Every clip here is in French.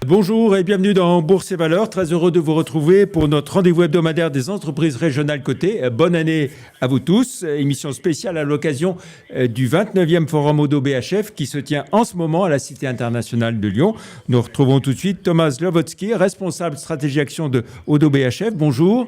Bonjour et bienvenue dans Bourse et Valeurs. Très heureux de vous retrouver pour notre rendez-vous hebdomadaire des entreprises régionales cotées. Bonne année à vous tous. Émission spéciale à l'occasion du 29e Forum Odo BHF qui se tient en ce moment à la Cité internationale de Lyon. Nous retrouvons tout de suite Thomas Lovotsky, responsable stratégie action de Odo BHF. Bonjour.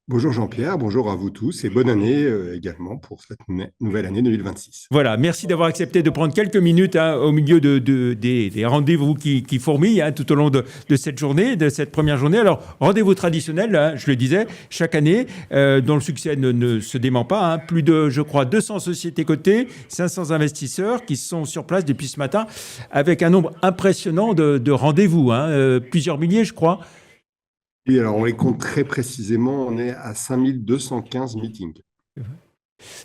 Bonjour Jean-Pierre, bonjour à vous tous et bonne année également pour cette nouvelle année 2026. Voilà, merci d'avoir accepté de prendre quelques minutes au milieu des rendez-vous qui fourmillent tout au long de cette journée, de cette première journée. Alors, rendez-vous traditionnel, je le disais, chaque année, dont le succès ne se dément pas. Plus de, je crois, 200 sociétés cotées, 500 investisseurs qui sont sur place depuis ce matin, avec un nombre impressionnant de rendez-vous, plusieurs milliers, je crois. Oui, alors on les compte très précisément, on est à 5215 meetings.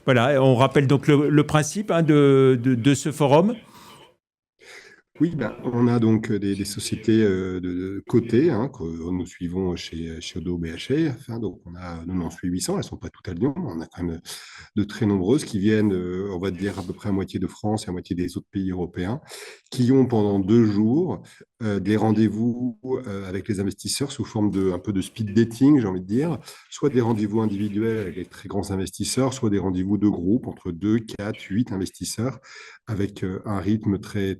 Voilà, on rappelle donc le principe de ce forum. Oui, on a donc des sociétés de cotées que nous suivons chez Odo BHF. Donc nous en suivons 800, elles ne sont pas toutes à Lyon. On a quand même de très nombreuses qui viennent, on va dire, à peu près à moitié de France et à moitié des autres pays européens, qui ont pendant 2 jours des rendez-vous avec les investisseurs sous forme un peu de speed dating, j'ai envie de dire, soit des rendez-vous individuels avec les très grands investisseurs, soit des rendez-vous de groupe entre 2, 4, 8 investisseurs avec un rythme très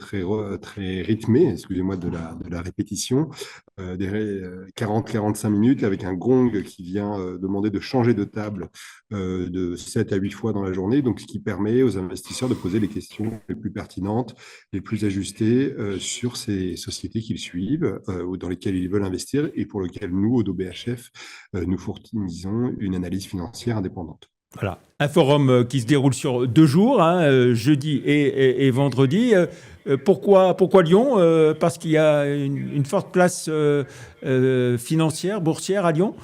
rythmé, excusez-moi de la répétition, des 40-45 minutes avec un gong qui vient demander de changer de table de 7 à 8 fois dans la journée, donc ce qui permet aux investisseurs de poser les questions les plus pertinentes, les plus ajustées sur ces sociétés qu'ils suivent ou dans lesquelles ils veulent investir et pour lesquelles nous, Odo BHF, nous fournissons une analyse financière indépendante. Voilà, un forum qui se déroule sur 2 jours, jeudi et vendredi. Pourquoi Lyon Parce qu'il y a une forte place financière, boursière à Lyon.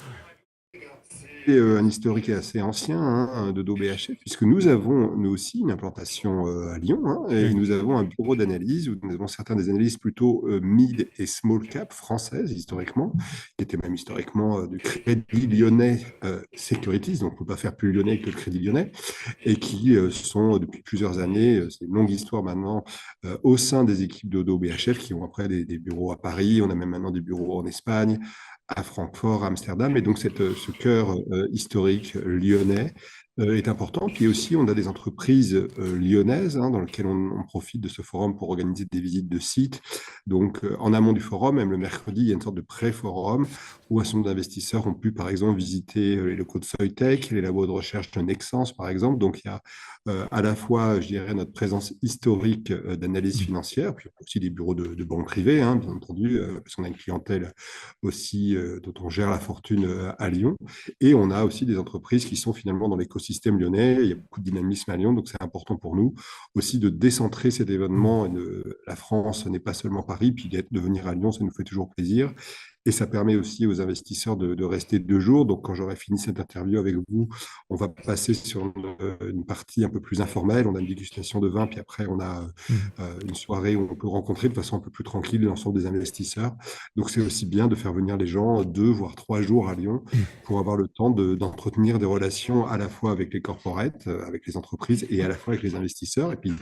Un historique assez ancien de BHF, puisque nous avons, nous aussi, une implantation à Lyon, et nous avons un bureau d'analyse où nous avons certains des analyses plutôt mid et small cap françaises, historiquement, qui étaient même historiquement du Crédit Lyonnais Securities, donc on ne peut pas faire plus lyonnais que le Crédit Lyonnais, et qui sont depuis plusieurs années, c'est une longue histoire maintenant, au sein des équipes de BHF, qui ont après des bureaux à Paris, on a même maintenant des bureaux en Espagne, à Francfort, à Amsterdam. Et donc, ce cœur historique lyonnais est important. Puis aussi, on a des entreprises lyonnaises dans lesquelles on profite de ce forum pour organiser des visites de sites. Donc, en amont du forum, même le mercredi, il y a une sorte de pré-forum où un certain nombre d'investisseurs ont pu, par exemple, visiter les locaux de Soitec, les labos de recherche de Nexens, par exemple. Donc, il y a à la fois, je dirais, notre présence historique d'analyse financière, puis aussi des bureaux de banque privée, bien entendu, parce qu'on a une clientèle aussi dont on gère la fortune à Lyon. Et on a aussi des entreprises qui sont finalement dans l'écosystème lyonnais. Il y a beaucoup de dynamisme à Lyon, donc c'est important pour nous aussi de décentrer cet événement. La France n'est pas seulement Paris, puis de venir à Lyon, ça nous fait toujours plaisir. Et ça permet aussi aux investisseurs de rester 2 jours. Donc, quand j'aurai fini cette interview avec vous, on va passer sur une partie un peu plus informelle. On a une dégustation de vin, puis après, on a une soirée où on peut rencontrer de façon un peu plus tranquille l'ensemble des investisseurs. Donc, c'est aussi bien de faire venir les gens 2 voire 3 jours à Lyon pour avoir le temps d'entretenir des relations à la fois avec les corporates, avec les entreprises et à la fois avec les investisseurs. Et puis,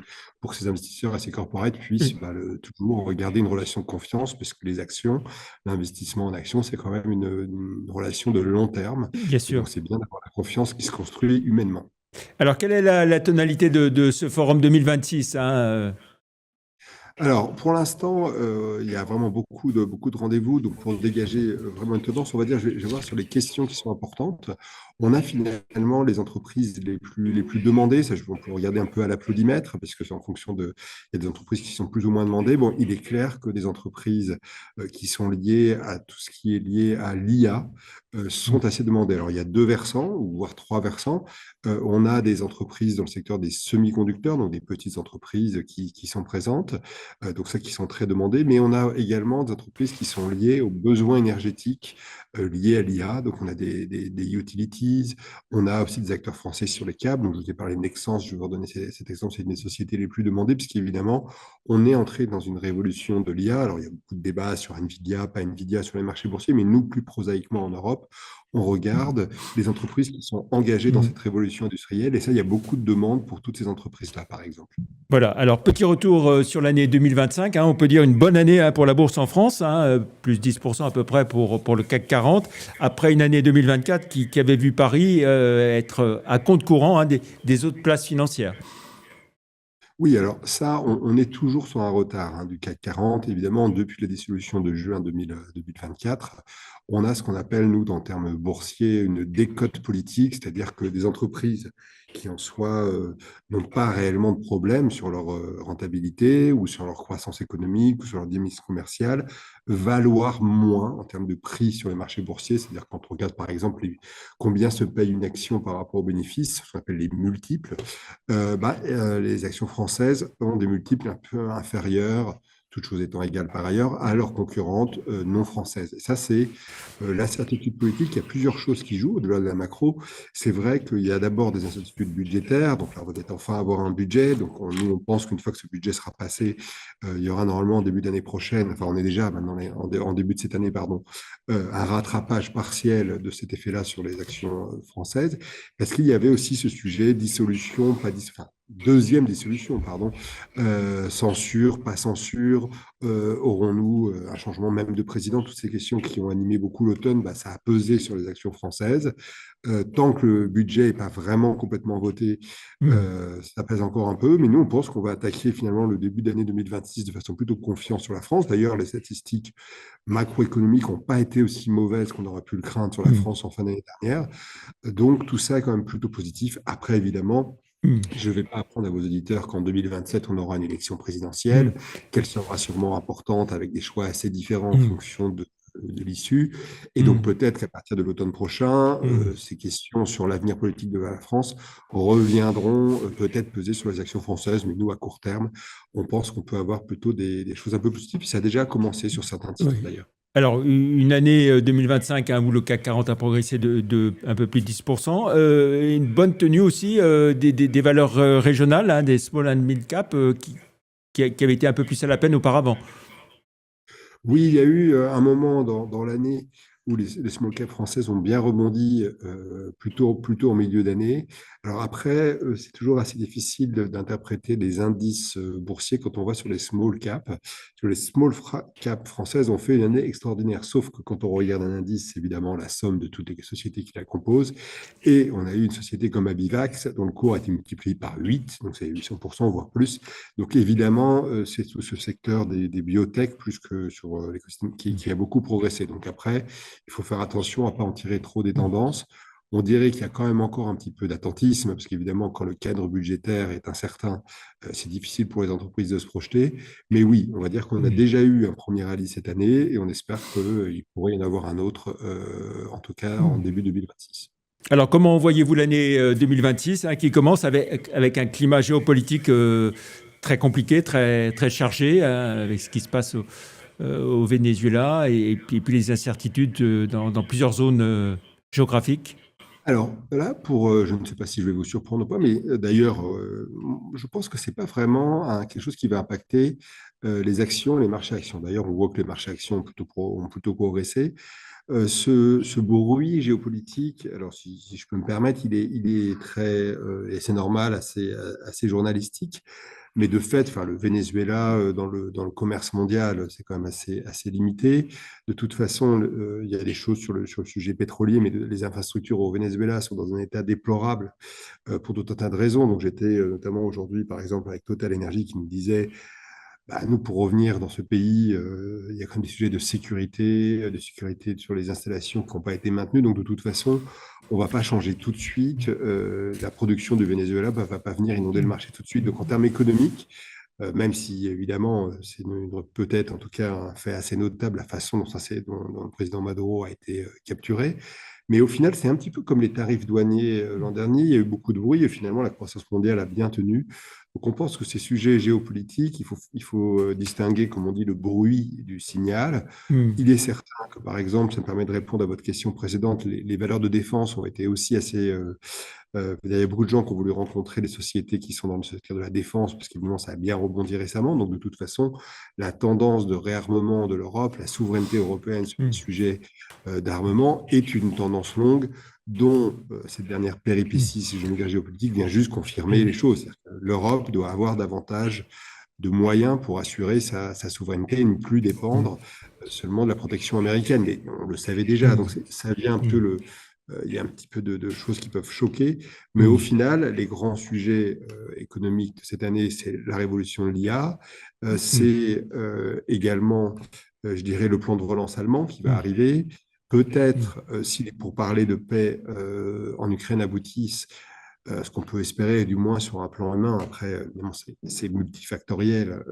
pour que ces investisseurs et ces corporates puissent toujours regarder une relation de confiance, parce que les actions, l'investissement en actions, c'est quand même une relation de long terme. Bien Et sûr. donc, c'est bien d'avoir la confiance qui se construit humainement. Alors, quelle est la tonalité de ce forum 2026 Alors, pour l'instant, il y a vraiment beaucoup de rendez-vous. Donc, pour dégager vraiment une tendance, on va dire, je vais voir sur les questions qui sont importantes. On a finalement les entreprises les plus demandées. Ça, on peut regarder un peu à l'applaudimètre, parce que c'est en fonction de. Il y a des entreprises qui sont plus ou moins demandées. Bon, il est clair que des entreprises qui sont liées à tout ce qui est lié à l'IA sont assez demandées. Alors, il y a 2 versants, ou voire 3 versants. On a des entreprises dans le secteur des semi-conducteurs, donc des petites entreprises qui sont présentes. Donc ça qui sont très demandés, mais on a également des entreprises qui sont liées aux besoins énergétiques liés à l'IA. Donc on a des utilities, on a aussi des acteurs français sur les câbles. Donc je vous ai parlé de Nexens, je vais vous redonner cet exemple, c'est une des sociétés les plus demandées, puisqu'évidemment, on est entré dans une révolution de l'IA. Alors il y a beaucoup de débats sur Nvidia, pas Nvidia sur les marchés boursiers, mais nous, plus prosaïquement en Europe, on regarde les entreprises qui sont engagées dans cette révolution industrielle. Et ça, il y a beaucoup de demandes pour toutes ces entreprises-là, par exemple. Voilà, alors petit retour sur l'année 2025, hein, on peut dire une bonne année hein, pour la bourse en France, hein, plus 10% à peu près pour le CAC 40, après une année 2024 qui avait vu Paris être à compte courant hein, des autres places financières. Oui, alors ça, on est toujours sur un retard hein, du CAC 40. Évidemment, depuis la dissolution de juin 2024, on a ce qu'on appelle, nous, dans le terme boursier, une décote politique, c'est-à-dire que des entreprises qui en soi n'ont pas réellement de problème sur leur rentabilité ou sur leur croissance économique ou sur leur dynamisme commercial, valoir moins en termes de prix sur les marchés boursiers. C'est-à-dire quand on regarde, par exemple, combien se paye une action par rapport aux bénéfices, ce qu'on appelle les multiples, les actions françaises ont des multiples un peu inférieurs, toutes choses étant égales par ailleurs, à leurs concurrentes non françaises. Et ça, c'est l'incertitude politique. Il y a plusieurs choses qui jouent au-delà de la macro. C'est vrai qu'il y a d'abord des incertitudes budgétaires. Donc là, on va peut-être enfin avoir un budget. Donc nous, on pense qu'une fois que ce budget sera passé, il y aura normalement en début d'année prochaine, enfin on est déjà maintenant en début de cette année, pardon, un rattrapage partiel de cet effet-là sur les actions françaises. Parce qu'il y avait aussi ce sujet dissolution, enfin, deuxième dissolution, pardon, censure, pas censure, aurons-nous un changement même de président? Toutes ces questions qui ont animé beaucoup l'automne, ça a pesé sur les actions françaises. Tant que le budget n'est pas vraiment complètement voté, ça pèse encore un peu, mais nous, on pense qu'on va attaquer finalement le début d'année 2026 de façon plutôt confiante sur la France. D'ailleurs, les statistiques macroéconomiques n'ont pas été aussi mauvaises qu'on aurait pu le craindre sur la France en fin d'année dernière. Donc, tout ça est quand même plutôt positif. Après, évidemment, je ne vais pas apprendre à vos auditeurs qu'en 2027, on aura une élection présidentielle, qu'elle sera sûrement importante avec des choix assez différents en fonction de l'issue. Et donc peut-être qu'à partir de l'automne prochain, ces questions sur l'avenir politique de la France reviendront peut-être peser sur les actions françaises. Mais nous, à court terme, on pense qu'on peut avoir plutôt des choses un peu positives. Ça a déjà commencé sur certains titres d'ailleurs. Alors, une année 2025 hein, où le CAC 40 a progressé de un peu plus de 10%. Une bonne tenue aussi des valeurs régionales, hein, des small and mid cap qui avaient été un peu plus à la peine auparavant. Oui, il y a eu un moment dans l'année où les small caps françaises ont bien rebondi plutôt en milieu d'année. Alors après, c'est toujours assez difficile d'interpréter des indices boursiers quand on voit sur les small caps. Parce que les small caps françaises ont fait une année extraordinaire, sauf que quand on regarde un indice, c'est évidemment la somme de toutes les sociétés qui la composent. Et on a eu une société comme Abivax, dont le cours a été multiplié par 8, donc c'est 800%, voire plus. Donc évidemment, c'est tout ce secteur des biotech, plus que sur l'écosystème, qui a beaucoup progressé. Donc après, il faut faire attention à ne pas en tirer trop des tendances. On dirait qu'il y a quand même encore un petit peu d'attentisme, parce qu'évidemment, quand le cadre budgétaire est incertain, c'est difficile pour les entreprises de se projeter. Mais oui, on va dire qu'on a déjà eu un premier rallye cette année, et on espère qu'il pourrait y en avoir un autre, en tout cas en début 2026. Alors, comment voyez-vous l'année 2026 hein, qui commence avec un climat géopolitique très compliqué, très, très chargé, hein, avec ce qui se passe au Venezuela et puis les incertitudes dans plusieurs zones géographiques? Alors là, je ne sais pas si je vais vous surprendre ou pas, mais d'ailleurs, je pense que c'est pas vraiment quelque chose qui va impacter les actions, les marchés actions. D'ailleurs, on voit que les marchés actions ont plutôt progressé. Ce bruit géopolitique, alors si je peux me permettre, il est très, et c'est normal, assez journalistique. Mais de fait, enfin, le Venezuela, dans le commerce mondial, c'est quand même assez limité. De toute façon, il y a des choses sur le sujet pétrolier, mais les infrastructures au Venezuela sont dans un état déplorable pour tout un tas de raisons. Donc j'étais notamment aujourd'hui, par exemple, avec Total Energy qui nous disait nous, pour revenir dans ce pays, il y a quand même des sujets de sécurité sur les installations qui n'ont pas été maintenues. Donc, de toute façon, on ne va pas changer tout de suite. La production du Venezuela ne va pas venir inonder le marché tout de suite. Donc, en termes économiques, même si, évidemment, c'est peut-être, en tout cas, un fait assez notable, la façon dont le président Maduro a été capturé. Mais au final, c'est un petit peu comme les tarifs douaniers l'an dernier. Il y a eu beaucoup de bruit et finalement, la croissance mondiale a bien tenu. Donc, on pense que ces sujets géopolitiques, il faut distinguer, comme on dit, le bruit du signal. Il est certain que, par exemple, ça me permet de répondre à votre question précédente, les valeurs de défense ont été aussi assez Il y avait beaucoup de gens qui ont voulu rencontrer les sociétés qui sont dans le secteur de la défense, parce qu'évidemment, ça a bien rebondi récemment. Donc, de toute façon, la tendance de réarmement de l'Europe, la souveraineté européenne sur les sujets d'armement est une tendance longue dont cette dernière péripétie, si je veux dire géopolitique, vient juste confirmer les choses. L'Europe doit avoir davantage de moyens pour assurer sa souveraineté et ne plus dépendre seulement de la protection américaine. Mais on le savait déjà, donc ça vient un peu il y a un petit peu de choses qui peuvent choquer, mais au final, les grands sujets économiques de cette année, c'est la révolution de l'IA, c'est également, je dirais, le plan de relance allemand qui va arriver. Peut-être, si les pourparlers de paix en Ukraine aboutissent, ce qu'on peut espérer, du moins sur un plan humain, après, évidemment, c'est multifactoriel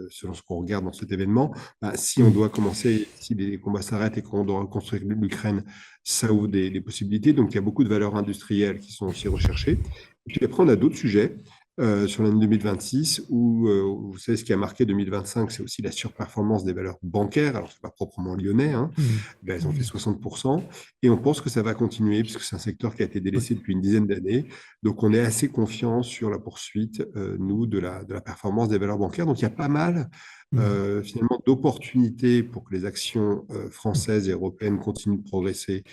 selon ce qu'on regarde dans cet événement. Si on doit commencer, si les combats s'arrêtent et qu'on doit reconstruire l'Ukraine, ça ouvre des possibilités. Donc, il y a beaucoup de valeurs industrielles qui sont aussi recherchées. Et puis après, on a d'autres sujets sur l'année 2026 où, vous savez, ce qui a marqué 2025, c'est aussi la surperformance des valeurs bancaires. Alors, ce n'est pas proprement lyonnais, hein. Ben, elles ont fait 60%. Et on pense que ça va continuer puisque c'est un secteur qui a été délaissé depuis une dizaine d'années. Donc, on est assez confiant sur la poursuite, nous, de la performance des valeurs bancaires. Donc, il y a pas mal, finalement, d'opportunités pour que les actions françaises et européennes continuent de progresser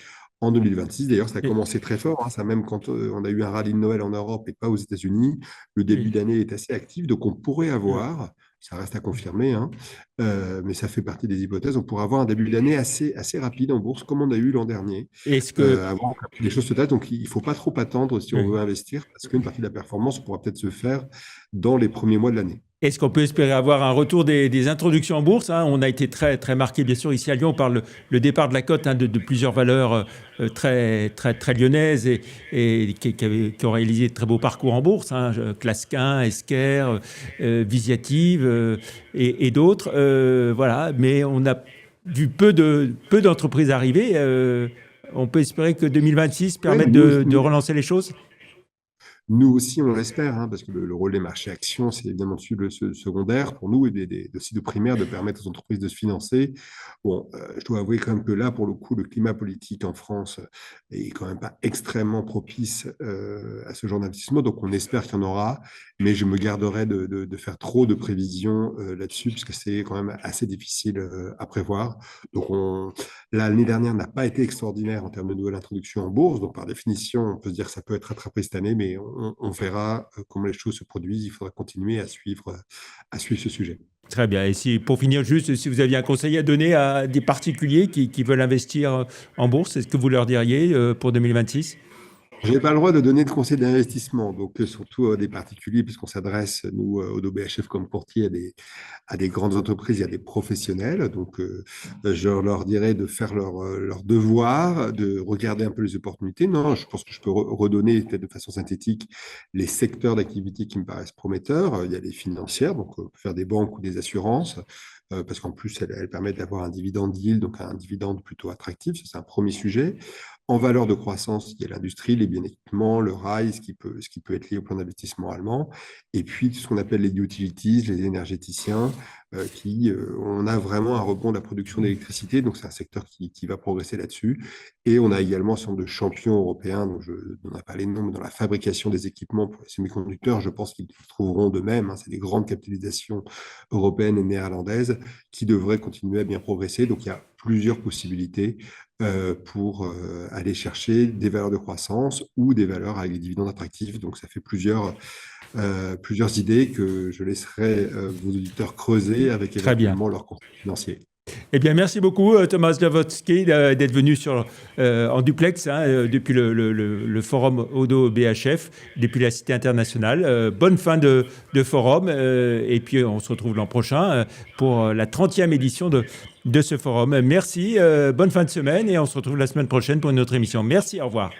en 2026. D'ailleurs, ça a commencé très fort, hein. Ça, même quand on a eu un rallye de Noël en Europe et pas aux États-Unis, le début d'année est assez actif. Donc, on pourrait avoir, ça reste à confirmer, hein, mais ça fait partie des hypothèses, on pourrait avoir un début d'année assez rapide en bourse, comme on a eu l'an dernier, avant que les choses se tassent. Donc, il ne faut pas trop attendre si on veut investir, parce qu'une partie de la performance pourra peut-être se faire dans les premiers mois de l'année. Est-ce qu'on peut espérer avoir un retour des introductions en bourse, hein? On a été très, très marqué, bien sûr, ici à Lyon, par le départ de la cote, hein, de plusieurs valeurs très, très, très lyonnaises et qui ont réalisé de très beaux parcours en bourse, hein, Clasquin, Esker, Visiative et d'autres. Voilà. Mais on a vu peu d'entreprises arriver. On peut espérer que 2026 permette de relancer les choses. Nous aussi, on l'espère, hein, parce que le rôle des marchés actions, c'est évidemment le secondaire pour nous et aussi de primaire de permettre aux entreprises de se financer. Bon, je dois avouer quand même que là, pour le coup, le climat politique en France est quand même pas extrêmement propice à ce genre d'investissement. Donc, on espère qu'il y en aura, mais je me garderai de faire trop de prévisions là-dessus, puisque c'est quand même assez difficile à prévoir. Donc, l'année dernière n'a pas été extraordinaire en termes de nouvelles introductions en bourse. Donc, par définition, on peut se dire que ça peut être rattrapé cette année, mais on verra comment les choses se produisent. Il faudra continuer à suivre ce sujet. Très bien. Et pour finir, juste, si vous aviez un conseil à donner à des particuliers qui veulent investir en bourse, est-ce que vous leur diriez pour 2026 ? Je n'ai pas le droit de donner de conseils d'investissement, donc surtout à des particuliers, puisqu'on s'adresse, nous, au DOBHF comme courtier, à des grandes entreprises et à des professionnels. Donc, je leur dirais de faire leur devoir, de regarder un peu les opportunités. Non, je pense que je peux redonner peut-être de façon synthétique les secteurs d'activité qui me paraissent prometteurs. Il y a les financières, donc on peut faire des banques ou des assurances, parce qu'en plus, elles permettent d'avoir un dividende yield, donc un dividende plutôt attractif. Ça, c'est un premier sujet. En valeur de croissance, il y a l'industrie, les biens d'équipement, le rail, ce qui peut être lié au plan d'investissement allemand. Et puis, ce qu'on appelle les utilities, les énergéticiens, on a vraiment un rebond de la production d'électricité. Donc, c'est un secteur qui va progresser là-dessus. Et on a également un certain nombre de champions européens, dont je ne donnerai pas les noms, mais dans la fabrication des équipements pour les semi-conducteurs, je pense qu'ils trouveront de même, hein. C'est des grandes capitalisations européennes et néerlandaises qui devraient continuer à bien progresser. Donc, il y a plusieurs possibilités pour aller chercher des valeurs de croissance ou des valeurs avec des dividendes attractifs. Donc, ça fait plusieurs idées que je laisserai vos auditeurs creuser avec éventuellement leurs conseils financiers. Eh bien, merci beaucoup, Thomas Jaworski, d'être venu en duplex, hein, depuis le forum Odo BHF, depuis la Cité internationale. Bonne fin de forum. Et puis, on se retrouve l'an prochain pour la 30e édition de ce forum. Merci, bonne fin de semaine et on se retrouve la semaine prochaine pour une autre émission. Merci, au revoir.